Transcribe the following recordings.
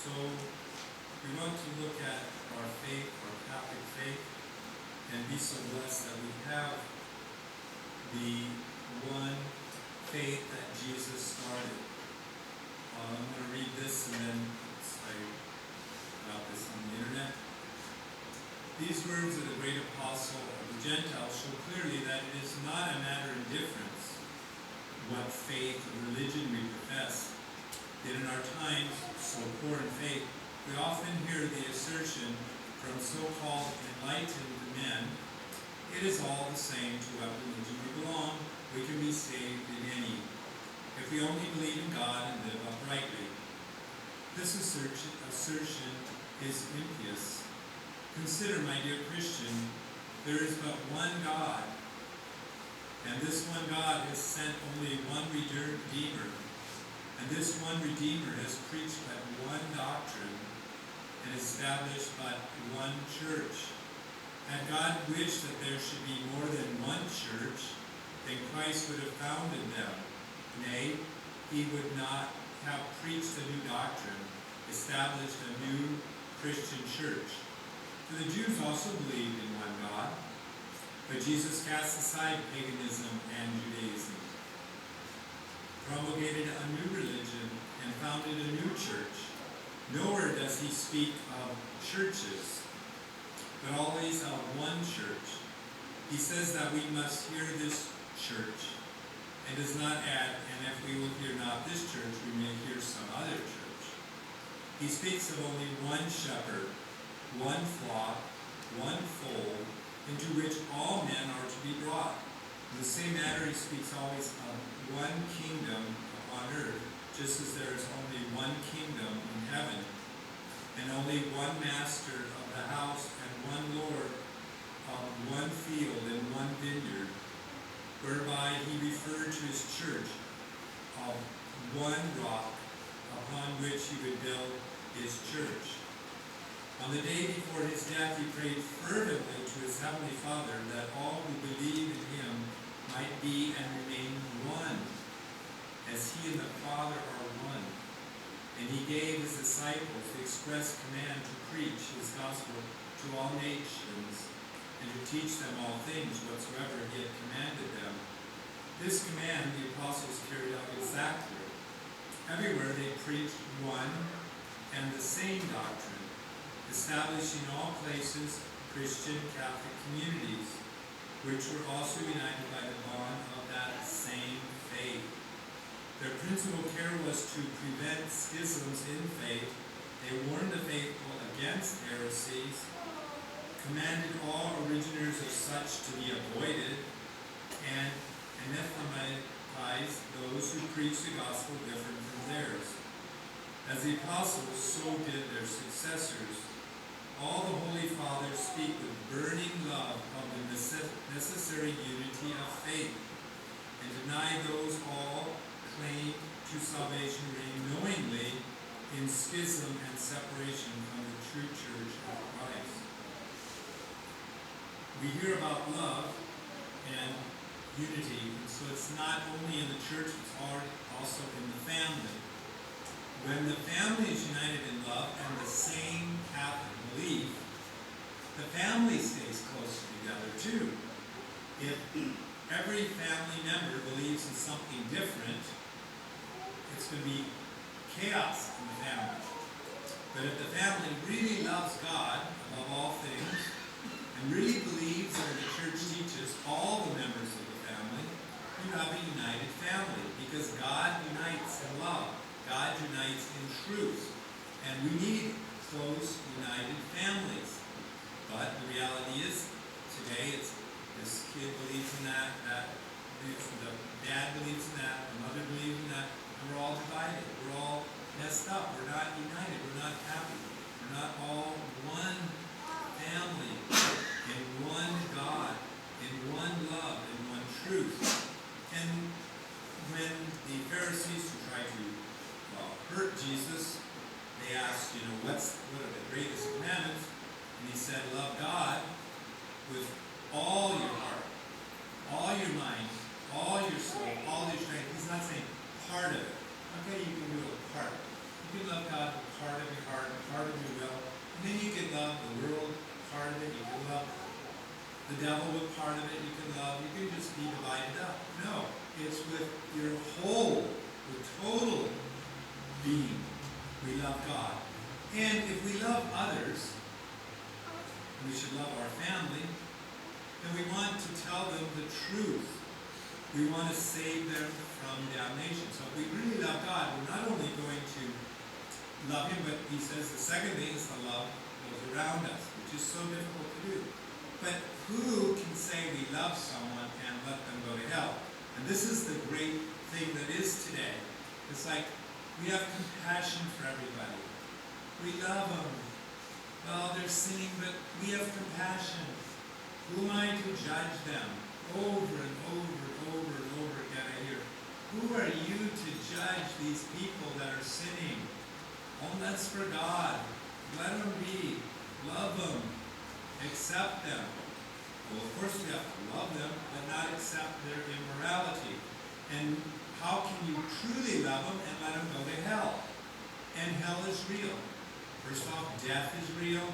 So we want to look at our faith, our Catholic faith, and be so blessed that we have the one faith that Jesus started. I'm going to read this and then I got this on the internet. These words of the great apostle of the Gentiles show clearly that it is not a matter of difference what faith or religion we profess. Yet in our times, so poor in faith, we often hear the assertion from so-called enlightened men, it is all the same to what religion we belong, we can be saved in any, if we only believe in God and live uprightly. This assertion is impious. Consider, my dear Christian, there is but one God, and this one God has sent only one Redeemer. And this one Redeemer has preached but one doctrine and established but one church. Had God wished that there should be more than one church, then Christ would have founded them. Nay, he would not have preached a new doctrine, established a new Christian church. For the Jews also believed in one God, but Jesus cast aside paganism and Judaism, promulgated a new religion, and founded a new church. Nowhere does he speak of churches, but always of one church. He says that we must hear this church, and does not add, and if we will hear not this church, we may hear some other church. He speaks of only one shepherd, one flock, one fold, into which all men are to be brought. In the same manner, he speaks always of one kingdom upon earth, just as there is only one kingdom in heaven, and only one master of the house, and one Lord of one field and one vineyard, whereby he referred to his church of one rock upon which he would build his church. On the day before his death, he prayed fervently to his heavenly Father that all who believe in him might be and remain one, as he and the Father are one. And he gave his disciples the express command to preach his gospel to all nations, and to teach them all things whatsoever he had commanded them. This command the apostles carried out exactly. Everywhere they preached one and the same doctrine, establishing in all places Christian Catholic communities, which were also united by the bond of that same faith. Their principal care was to prevent schisms in faith. They warned the faithful against heresies, commanded all originators of such to be avoided, and anathematized those who preached the gospel different from theirs. As the apostles, so did their successors. All the Holy Fathers speak with burning love of the necessary unity of faith, and deny those all claim to salvation remain knowingly in schism and separation from the true church of Christ. We hear about love and unity, and so it's not only in the church, it's also in the family. When the family is united in love and the same Catholic belief, the family stays close together too. If every family member believes in something different, it's going to be chaos in the family. But if the family really loves God above all things, and really believes that the church teaches all the members of the family, you have a united family, because God unites in love. God unites in truth. And we need close, united families. But the reality is, today it's this kid believes in that, the dad believes in that, the mother believes in that, and we're all divided. We're all messed up. We're not united. We're not happy. We're not all one family, in one God, in one love, in one truth. And when the Pharisees tried to hurt Jesus, they asked, what are the greatest commandments? And he said, love God with all your heart, all your mind, all your soul, all your strength. He's not saying part of it. Okay, you can do a part. can love God with part of your heart, part of your will. And then you can love the world, part of it. You can love the devil with part of it. You can just be divided up. No, it's with your whole, the total being. We love God. And if we love others, we should love our family, then we want to tell them the truth. We want to save them from damnation. So if we really love God, we're not only going to love Him, but He says the second thing is to love those around us, which is so difficult to do. But who can say we love someone and let them go to hell? And this is the great thing that is today. It's like we have compassion for everybody. We love them. Well, they're sinning, but we have compassion. Who am I to judge them? Over and over and over and over again I hear, who are you to judge these people that are sinning? Oh, that's for God. Let them be. Love them. Accept them. Well, of course we have to love them, but not accept their immorality. And how can you truly love them and let them go to hell? And hell is real. First off, death is real.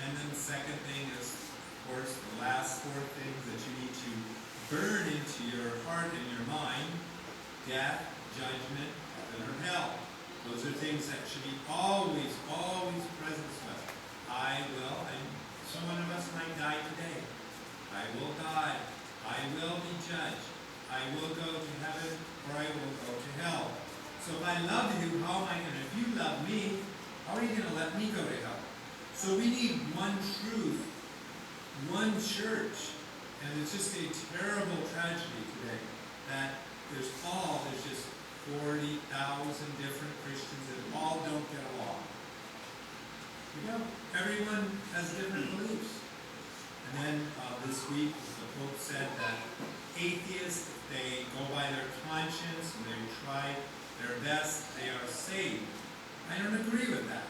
And then the second thing is, of course, the last four things that you need to burn into your heart and your mind: death, judgment, heaven, or hell. Those are things that should be always, always present to us. Some one of us might die today. I will die. I will be judged. I will go to heaven, or I will go to hell. So if I love you, how am I going to, if you love me, how are you going to let me go to hell? So we need one truth, one church. And it's just a terrible tragedy today that there's just 40,000 different Christians that all don't get along. Everyone has different beliefs. And then this week, the Pope said that atheists, if they go by their conscience and they try their best, they are saved. I don't agree with that.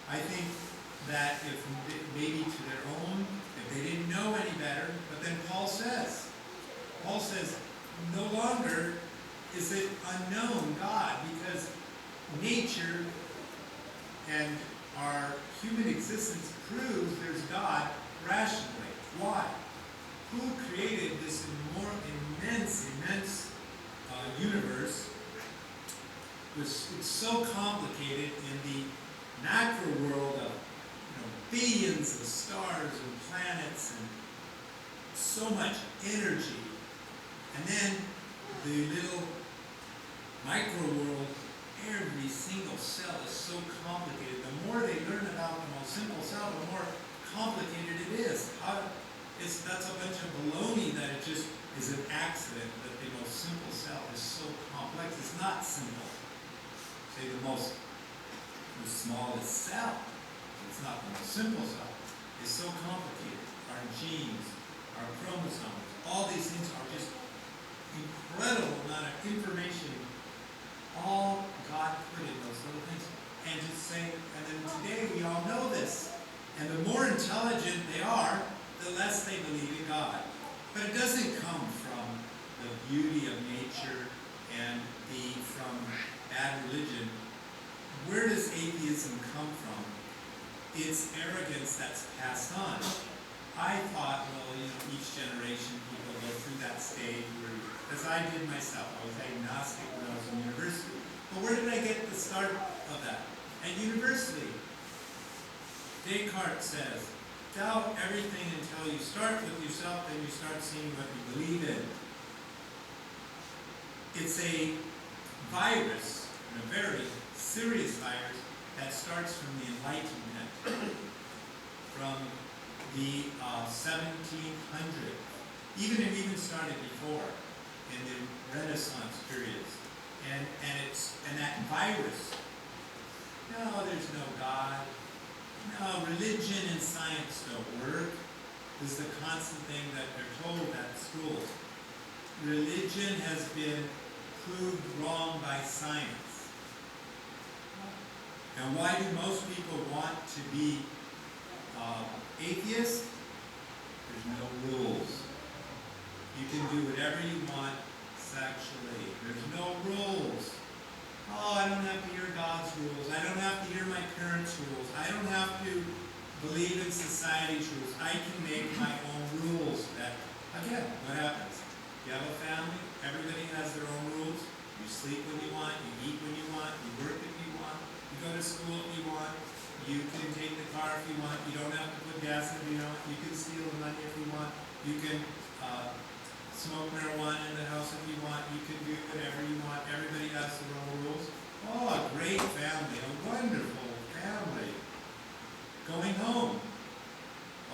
I think that if maybe to their own, if they didn't know any better, but then Paul says, no longer is it unknown God, because nature and our human existence proves there's God rationally. Why? Who created this immense universe? It's so complicated in the macro world of billions of stars and planets and so much energy. And then the little micro world, every single cell is so complicated. The more they learn about the most simple cell, the more complicated it is. That's a bunch of baloney that it just is an accident that the most simple cell is so complex. It's not simple. Say the smallest cell. It's not the most simple cell. It's so complicated. Our genes, our chromosomes, all these things are just incredible amount of information. All God put in those little things. And then today we all know this. And the more intelligent they are, the less they believe in God. But it doesn't come from the beauty of nature and from bad religion. Where does atheism come from? It's arrogance that's passed on. I thought, each generation people go through that stage as I did myself. I was agnostic when I was in university. But where did I get the start of that? At university. Descartes says, doubt everything until you start with yourself, then you start seeing what you believe in. It's a virus, a very serious virus, that starts from the Enlightenment, from the 1700s. It even started before, in the Renaissance periods. And that virus, no, there's no God. No, religion and science don't work. This is the constant thing that they're told at school. Religion has been proved wrong by science. And why do most people want to be atheists? There's no rules. You can do whatever you want sexually. There's no rules. Oh, I don't have to hear God. God's rules. I don't have to hear my parents' rules. I don't have to believe in society's rules. I can make my own rules. That, again, what happens? You have a family, everybody has their own rules. You sleep when you want, you eat when you want, you work if you want, you go to school if you want, you can take the car if you want, you don't have to put gas in if you want, you can steal the money if you want, you can smoke marijuana in the house if you want, you can do whatever you want. Everybody has their own rules. Oh, a great family, a wonderful family. Going home.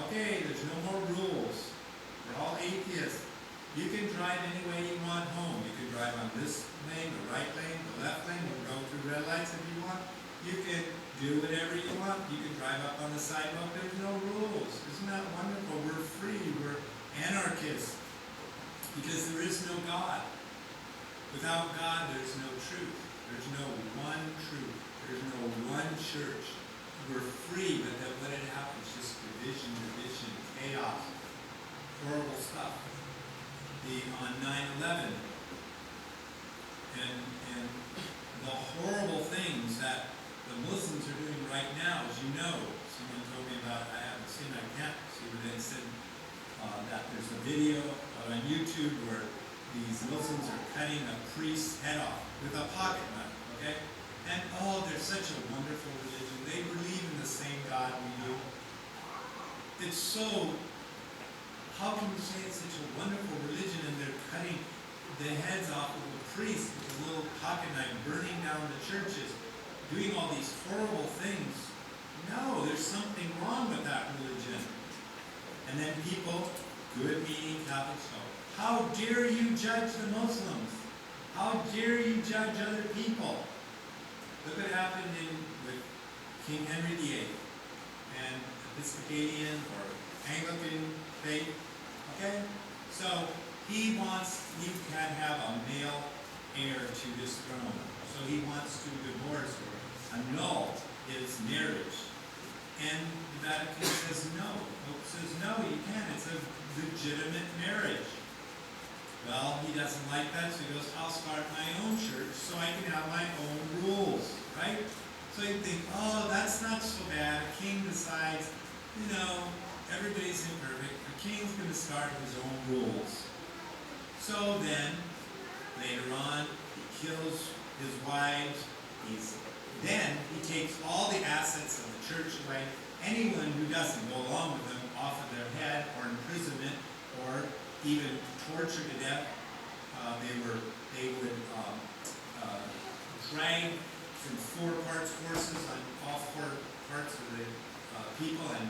Okay, there's no more rules. We're all atheists. You can drive any way you want home. You can drive on this lane, the right lane, the left lane. You can go through red lights if you want. You can do whatever you want. You can drive up on the sidewalk. There's no rules. Isn't that wonderful? We're free. We're anarchists. Because there is no God. Without God, there's no truth. There's no one truth. There's no one church. We're free, but then what had happened is just division, chaos, horrible stuff. On 9/11, and the horrible things that the Muslims are doing right now, as you know. Someone told me about, I haven't seen, I can't see, but they said that there's a video on YouTube where these Muslims are cutting a priest's head off with a pocket knife, okay? And oh, they're such a wonderful religion. They believe in the same God we do. It's so, how can you say it's such a wonderful religion and they're cutting the heads off of a priest with a little pocket knife, burning down the churches, doing all these horrible things? No, there's something wrong with that religion. And then people, good meaning Catholics, go, how dare you judge the Muslims? How dare you judge other people? Look what happened with King Henry VIII and Episcopalian or Anglican faith. Okay? So he can have a male heir to this throne. So he wants to divorce or annul his marriage. And the Vatican says no. Pope says no, you can't. It's a legitimate marriage. Well, he doesn't like that, so he goes, I'll start my own church so I can have my own rules, right? So you think, oh, that's not so bad. A king decides, everybody's imperfect. The king's going to start his own rules. So then, later on, he kills his wives. Then he takes all the assets of the church away. Anyone who doesn't go along with him off of their head or imprisonment or even torture to death. They would drag from four horses on all four parts of the people and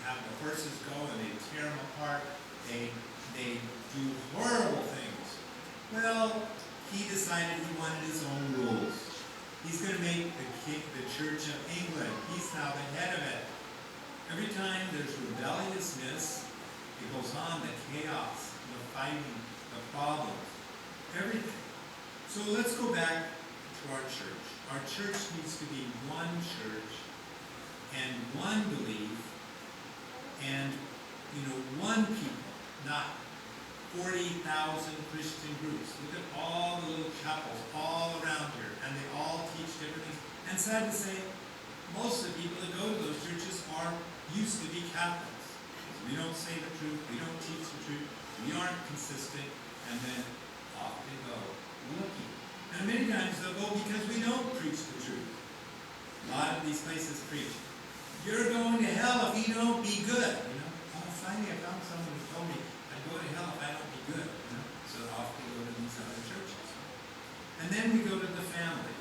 have the horses go and they tear them apart. They do horrible things. Well, he decided he wanted his own rules. He's going to make the Church of England. He's now the head of it. Every time there's rebelliousness, it goes on, the chaos, the fighting, the problems, everything. So let's go back to our church. Our church needs to be one church and one belief and, one people, not 40,000 Christian groups. Look at all the little chapels all around here, and they all teach different things. And sad to say, most of the people that go to those churches used to be Catholics. We don't say the truth, we don't teach the truth, we aren't consistent, and then off they go, looking. And many times they'll go because we don't preach the truth. A lot of these places preach, you're going to hell if you don't be good. Oh, finally I found someone who told me I'd go to hell if I don't be good. So off they go to these other churches. And then we go to the family.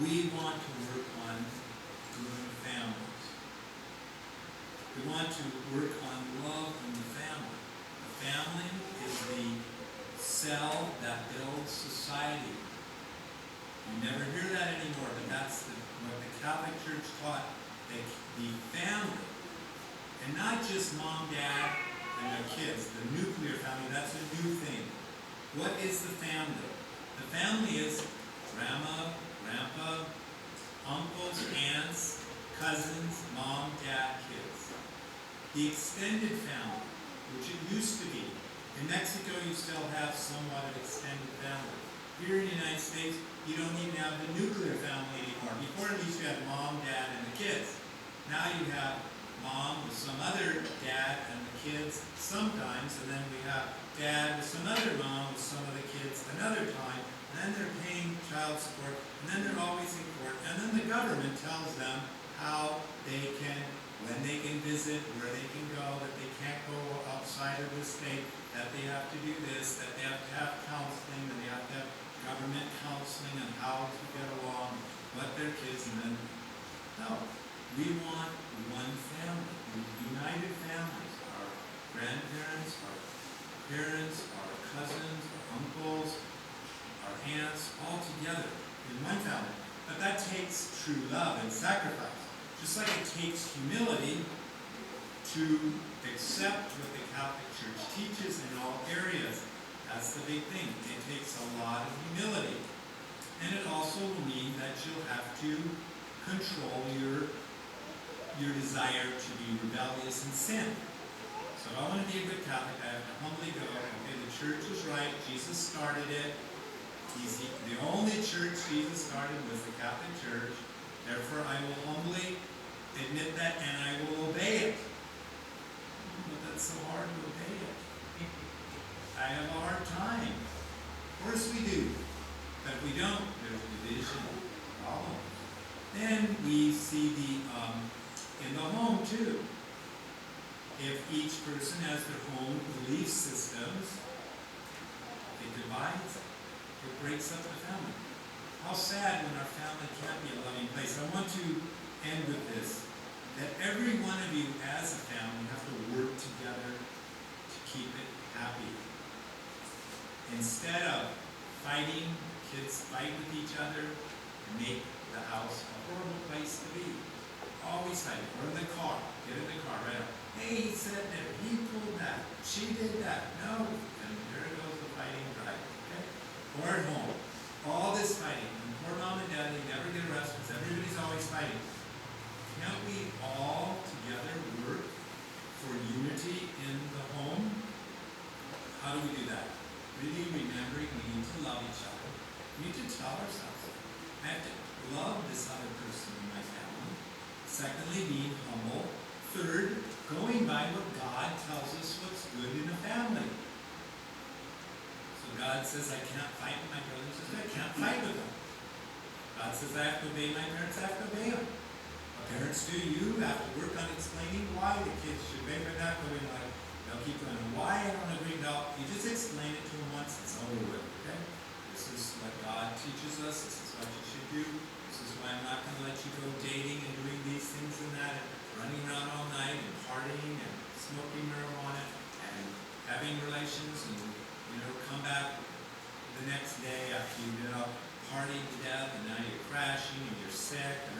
We want to work on good families. We want to work on love in the family. The family is the cell that builds society. You never hear that anymore, but that's what the Catholic Church taught. The family, and not just mom, dad, and their kids, the nuclear family, that's a new thing. What is the family? The family is grandma, grandpa, uncles, aunts, cousins, mom, dad, kids. The extended family, which it used to be. In Mexico, you still have somewhat of extended family. Here in the United States, you don't even have the nuclear family anymore. Before, at least you had mom, dad, and the kids. Now you have mom with some other dad and the kids sometimes, and then we have dad with some other mom with some of the kids another time, and then they're paying child support, and then they're always in court, and then the government tells them how they can, when they can visit, where they can go, that they can't go outside of the state, that they have to do this, that they have to have counseling, that they have to have government counseling on how to get along, what their kids, and then, no. We want one family, united families, our grandparents, our parents, our cousins, our uncles, our aunts, all together in one family. But that takes true love and sacrifice. Just like it takes humility to accept what the Catholic Church teaches in all areas. That's the big thing. It takes a lot of humility. And it also will mean that you'll have to control your desire to be rebellious and sin. So if I want to be a good Catholic, I have to humbly go, okay, the church was right, Jesus started it. The only church Jesus started was the Catholic Church. Therefore, I will humbly admit that and I will obey it. But that's so hard to obey it. I have a hard time. Of course we do. But if we don't, there's division, problem. Then we see in the home too. If each person has their own belief systems, it divides, it breaks up the family. How sad when our family can't be a loving place. I want to end with this, that every one of you as a family have to work together to keep it happy. Instead of fighting, kids fight with each other and make the house a horrible place to be. Always fight. Or in the car. Get in the car right up. Hey, he said that. He pulled that. She did that. No. And there goes the fighting right. Okay? Or at home. All this fighting. And poor mom and dad, they never get arrested because everybody's always fighting. Can't we all together work for unity in the home? How do we do that? Really remembering we need to love each other. We need to tell ourselves, I have to love this other person in my family. Secondly, being humble. Third, going by what God tells us what's good in a family. So God says I can't fight with my brothers and sisters. I can't fight with them. God says I have to obey my parents. I have to obey them. What parents do, you have to work on explaining why the kids should obey. They're not going like, they'll keep going, why I don't agree. No, you just explain it to them once. It's over with. Okay? This is what God teaches us. This is what you should do. This is why I'm not going to let you go dating and doing these things and that, and running around all night and partying and smoking marijuana and having relations and, come back the next day after you've been out partying to death and now you're crashing and you're sick and